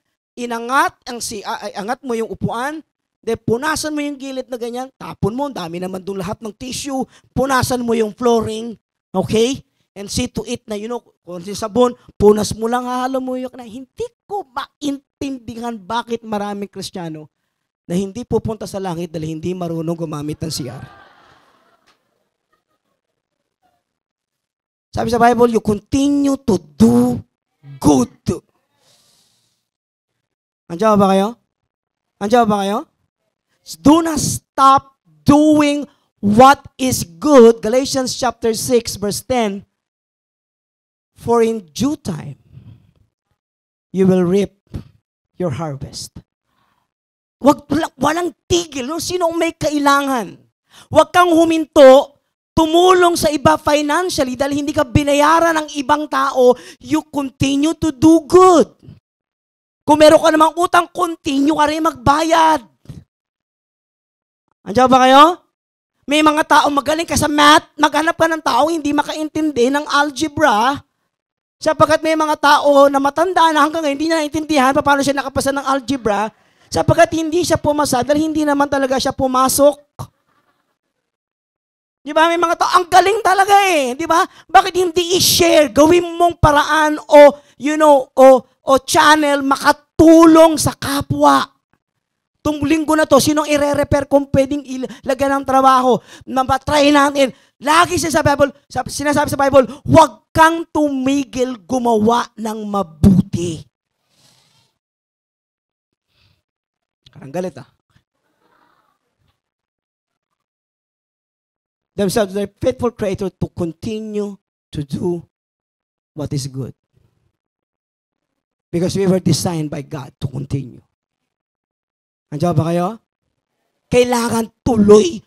angat mo yung upuan, punasan mo yung gilid na ganyan, tapon mo, dami naman doon lahat ng tissue, punasan mo yung flooring, okay? And see to it na, kung si sabon, punas mo lang, hahalo mo yung na. Hindi ko maintindihan bakit maraming Kristiyano na hindi pupunta sa langit dahil hindi marunong gumamit ng CR. Sabi sa Bible, you continue to do good. Andiyan ba kayo? Andiyan ba kayo? Do not stop doing what is good. Galatians chapter 6 verse 10. For in due time, you will reap your harvest. Walang tigil. Sino ang may kailangan? Huwag kang huminto, tumulong sa iba financially dahil hindi ka binayaran ng ibang tao, you continue to do good. Kung meron ka namang utang, continue ka rin magbayad. Andiyan ba kayo? May mga tao magaling ka sa math, maghanap ka ng taong hindi makaintindi ng algebra, sapagkat may mga tao na matanda na hanggang ngayon hindi niya naintindihan paano siya nakapasa ng algebra, sapagkat hindi siya pumasa dahil hindi naman talaga siya pumasok. Di ba? May mga tao, ang galing talaga eh. Di ba? Bakit hindi i-share? Gawin mong paraan o channel makatulong sa kapwa. Itong linggo na to, sinong i-repair kung pwedeng ilagyan ng trabaho? Try natin. Lagi siya sa Bible, sinasabi sa Bible, huwag kang tumigil gumawa ng mabuti. Karang galit ah. Themselves, the faithful Creator to continue to do what is good. Because we were designed by God to continue. Andiyan ba kayo? Kailangan tuloy.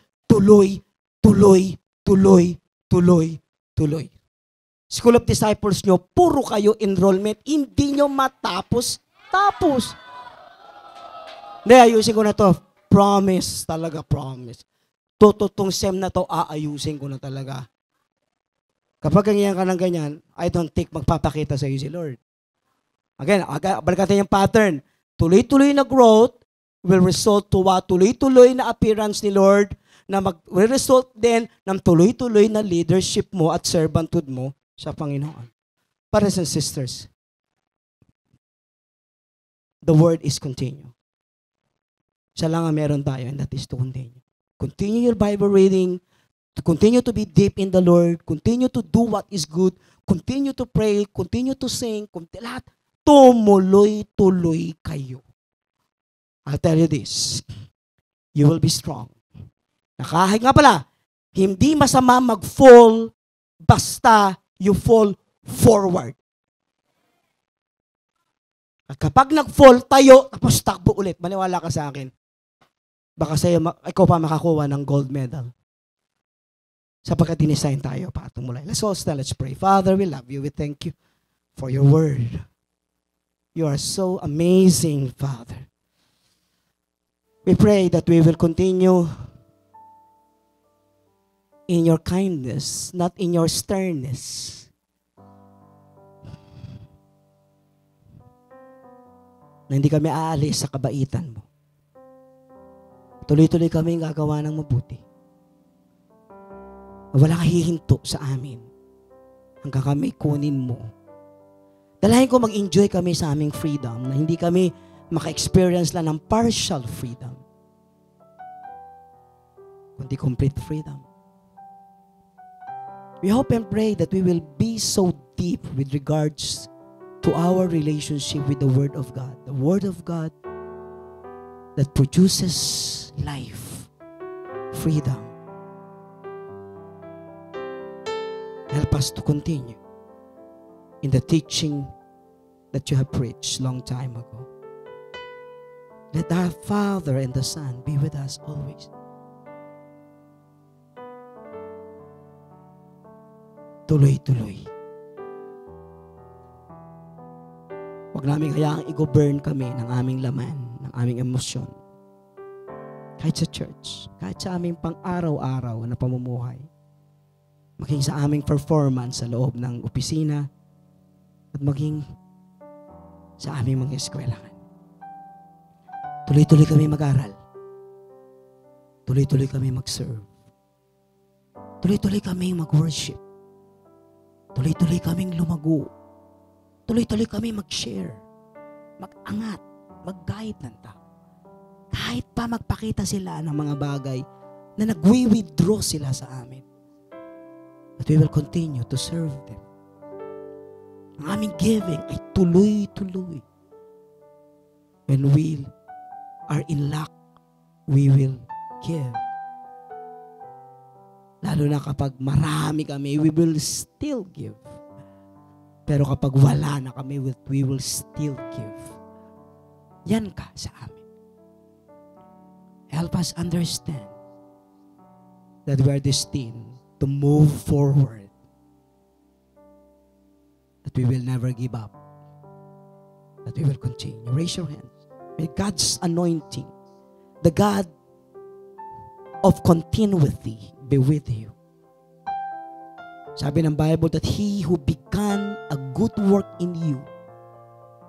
School of Disciples nyo, puro kayo enrollment, hindi nyo matapos. Hindi, ayusin ko na to. Promise, talaga promise. Totoo sem na to, aayusin ko na talaga. Kapag ganyan ka ng ganyan, I don't think magpapakita sa iyo si Lord. Again, balik natin yung pattern. Tuloy-tuloy na growth will result to what? Tuloy-tuloy na appearance ni Lord na will result din ng tuloy-tuloy na leadership mo at servanthood mo sa Panginoon. Brothers and sisters, the word is continue. Siya lang ang meron tayo, and that is to continue. Continue your Bible reading, to continue to be deep in the Lord, continue to do what is good, continue to pray, continue to sing, lahat. Tumuloy-tuloy kayo. I'll tell you this, you will be strong. Kahit nga pala, hindi masama mag-fall basta you fall forward. At kapag nag-fall tayo, tapos takbo ulit, maniwala ka sa akin, baka ikaw pa makakuha ng gold medal. Sapagkat dinesign tayo para tumulay. Let's all stand, let's pray. Father, we love you. We thank you for your word. You are so amazing, Father. We pray that we will continue in your kindness, not in your sternness. Na hindi kami aalis sa kabaitan mo. Tuloy-tuloy kami gagawa ng mabuti. Wala kang hihinto sa amin hanggang kami kunin mo. Dalahin ko mag-enjoy kami sa aming freedom, na hindi kami maka-experience lang ng partial freedom, kundi complete freedom. We hope and pray that we will be so deep with regards to our relationship with the Word of God. The Word of God that produces life, freedom. Help us to continue in the teaching that you have preached long time ago. Let our Father and the Son be with us always. Tuloy-tuloy. Huwag namin hayaang i-govern kami ng aming laman, ng aming emosyon. Kahit sa church, kahit sa aming pang-araw-araw na pamumuhay, maging sa aming performance sa loob ng opisina, at maging sa aming mga eskwelahan. Tuloy-tuloy kami mag-aral. Tuloy-tuloy kami mag-serve. Tuloy-tuloy kami mag-worship. Tuloy-tuloy kaming lumago. Tuloy-tuloy kami mag-share. Mag-angat. Mag-guide ng tao. Kahit pa magpakita sila ng mga bagay na nag-withdraw sila sa amin. But we will continue to serve them. Ang aming giving ay tuloy-tuloy. When we are in lack, we will give. Lalo na kapag marami kami, we will still give. Pero kapag wala na kami, we will still give. Yan ka sa amin. Help us understand that we are destined to move forward. That we will never give up. That we will continue. Raise your hands. May God's anointing, the God of continuity, be with you. Sabi ng Bible that He who began a good work in you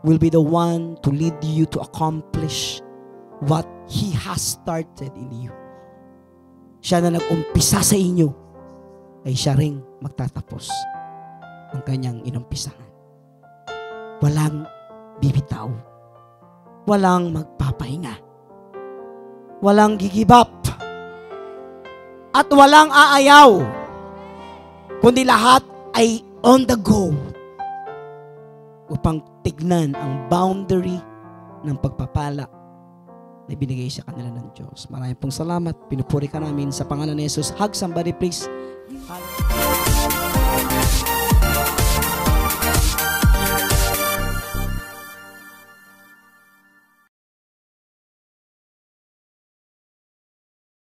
will be the one to lead you to accomplish what He has started in you. Siya na nag-umpisa sa inyo, ay siya ring magtatapos ang kanyang inumpisahan. Walang bibitaw. Walang magpapahinga. Walang gigibap. At walang aayaw. Kundi lahat ay on the go upang tignan ang boundary ng pagpapala na ibinigay sa kanila ng Diyos. Maraming pong salamat. Pinupuri ka namin sa pangalan ni Jesus. Hug somebody please.